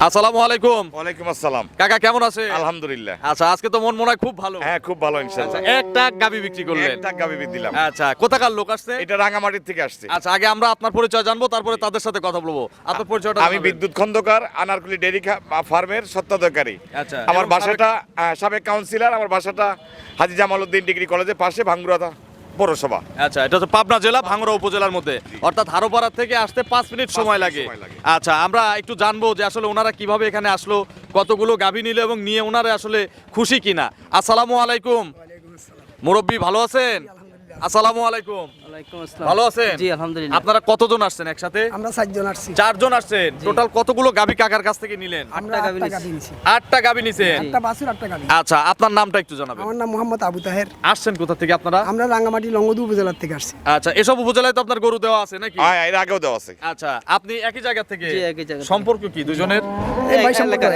আসসালামু আলাইকুম। ওয়ালাইকুম আসসালাম। কাকা কেমন আছে? আলহামদুলিল্লাহ। আচ্ছা, আজকে তো মন মনে হয় খুব ভালো। হ্যাঁ, খুব ভালো ইনশাআল্লাহ। একটা গাবি বিক্রি করলেন। একটা গাবি দিলাম। আচ্ছা, কোথাকার লোক আসছে? এটা রাঙামাটির থেকে আসছে। আচ্ছা, আগে আমরা আপনার পরিচয় জানবো, তারপরে তাদের সাথে কথা বলবো। আপনার পরিচয়টা আমি জানাবেন। বিদ্যুৎ খন্দকার, আনারকুলি ডেইরি ফার্মের স্বত্বাধিকারী। আচ্ছা, আমার এবং বাসাটা সাবেক কাউন্সিলর, আমার বাসাটা হাজী জামালউদ্দিন ডিগ্রি কলেজের পাশে, ভাঙ্গুড়া পৌরসভা। আচ্ছা, এটা হচ্ছে পাবনা জেলা ভাঙ্গুড়া উপজেলার মধ্যে, অর্থাৎ হারোপাড়া থেকে আসতে 5 মিনিট সময় লাগে। আচ্ছা, আমরা একটু জানবো যে আসলে ওনারা কিভাবে এখানে আসলো, কতগুলো গাভী নিল এবং নিয়ে ওনারা আসলে খুশি কিনা। আসসালামু আলাইকুম। মুরব্বি ভালো আছেন? আসসালামু আলাইকুম। ভালো আছেন? জি আলহামদুলিল্লাহ। আপনারা কতজন আসছেন একসাথে? আমরা 4 জন আসছি। 4 জন আসছেন। টোটাল কতগুলো গাভী কাকার কাছ থেকে নিলেন? আমরা 8টা গাভী নিছি। 8টা গাভী নিছেন। 8টা বাছুর 8টা গাভী। আচ্ছা, আপনার নামটা একটু জানাবেন। আমার নাম মোহাম্মদ আবু তাহের। আসছেন কোথা থেকে আপনারা? আমরা রাঙ্গামাটি লংগদু উপজেলার থেকে আসছি। আচ্ছা, এসব উপজেলায় তো আপনার গরু দেওয়া আছে নাকি? হ্যাঁ, এর আগেও দেওয়া আছে। আচ্ছা, আপনি একই জায়গা থেকে? জি, একই জায়গা থেকে। সম্পর্ক কি দুজনের? এই ভাই সম্পর্কে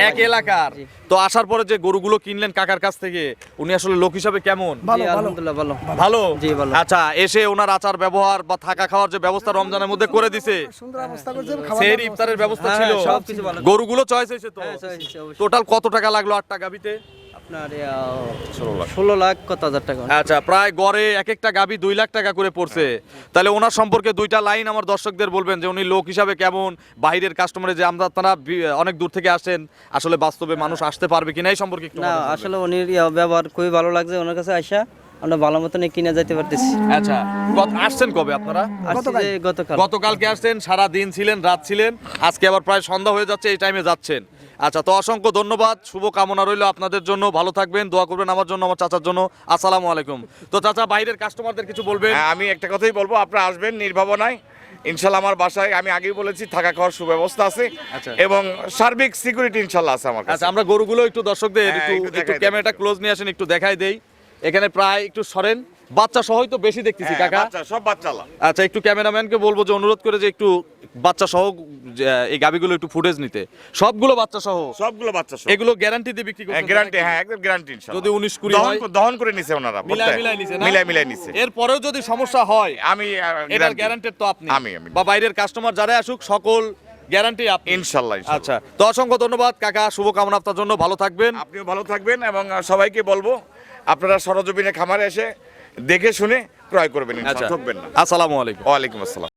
এক এলাকার। জি। তো আসার পরে যে গরুগুলো কিনলেন কাকার কাছ থেকে, উনি আসলে লোক হিসাবে কেমন? ভালো আলহামদুলিল্লাহ ভালো। ভালো। জি, ভালো। আচ্ছা, এসে ওনার আচার ব্যবহার বা থাকা খাওয়ার যে ব্যবস্থা রমজানের মধ্যে করে দিছে, সুন্দর অবস্থা করছে। সেহরি ইফতারের ব্যবস্থা ছিল, হ্যাঁ, সবকিছু ভালো। গরুগুলো চয়েস হয়েছে তো? হ্যাঁ, choice হয়েছে, অবশ্যই। টোটাল কত টাকা লাগলো 8টা গাবিতে? আপনার 16 লাখ কত হাজার টাকা। আচ্ছা, প্রায় গড়ে এক একটা গাবি 2 লাখ টাকা করে পড়ছে। তাহলে ওনার সম্পর্কে দুইটা লাইন আমার দর্শকদের বলবেন যে উনি লোক হিসাবে কেমন, বাইরের কাস্টমারে যে আমরা তারা অনেক দূর থেকে আসেন, আসলে বাস্তবে মানুষ আসতে পারবে কিনা এই সম্পর্কে একটু না আমাদের বলবেন। আসলে উনির ব্যবহার খুবই ভালো লাগছে, ওনার কাছে আইসা আমরা ভালো মতন কিনে যাইতে পারতেছি। আচ্ছা, আসছেন কবে আপনারা? আসছি যে গতকাল। গতকালকে আসছেন, সারা দিন ছিলেন, রাত ছিলেন, আজকে আবার প্রায় সন্ধ্যা হয়ে যাচ্ছে, এই টাইমে যাচ্ছেন। আচ্ছা, তো অসংখ্য ধন্যবাদ, শুভ কামনা রইল আপনাদের জন্য, ভালো থাকবেন, দোয়া করবেন আমার জন্য, আমার চাচার জন্য। আসসালামু আলাইকুম। তো চাচা, বাইরের কাস্টমারদের কিছু বলবেন? হ্যাঁ, আমি একটা কথাই বলবো, আপনারা আসবেন নির্ভাবনায়। ইনশাল্লাহ আমার বাসায় আমি আগেই বলেছি থাকা খাওয়ার সুব্যবস্থা আছে আচ্ছা। এবং সার্বিক সিকিউরিটি ইনশাল্লাহ আছে আমার কাছে। আচ্ছা, আমরা গরুগুলো একটু দর্শকদের হ্যাঁ, একটু একটু দেখাই একটু দেন। ক্যামেরাটা ক্লোজ নিয়ে আসেন, একটু দেখাই দেই। এখানে প্রায় একটু সরেন, বাচ্চা সহই তো বেশি দেখতেছি হ্যাঁ, কাকা। বাচ্চা, সব বাচ্চালা। আচ্ছা, একটু ক্যামেরাম্যানকে বলবো যে অনুরোধ করে যে একটু বাচ্চা সহ এই গাবিগুলো একটু ফুটেজ নিতে। সবগুলো বাচ্চা সহ? সবগুলো বাচ্চা সব। এগুলো গ্যারান্টি দিয়ে বিক্রি করছেন? গ্যারান্টি, হ্যাঁ একদম গ্যারান্টি ইনশাআল্লাহ। যদি 19-20 হয়? দহন করে নিছে ওনারা। মিলাই নিছে না? মিলাই নিছে। এরপরেও যদি সমস্যা হয়, আমি এটার গ্যারান্টেড তো আপনি। আমি। বা বাইরের কাস্টমার যারা আসুক সকল গ্যারান্টি আপনি। ইনশাআল্লাহ। আচ্ছা, তো অসংখ্য ধন্যবাদ কাকা, শুভকামনা আপনার জন্য, ভালো থাকবেন। আপনিও ভালো থাকবেন এবং সবাইকে বলবো আপনারা সরজমিনে খামারে এসে দেখে শুনে ক্রয় করবেন, আচ্ছা, ইনশাআল্লাহ ঠকবেন না। আসসালামু আলাইকুম। ওয়ালাইকুম আসসালাম।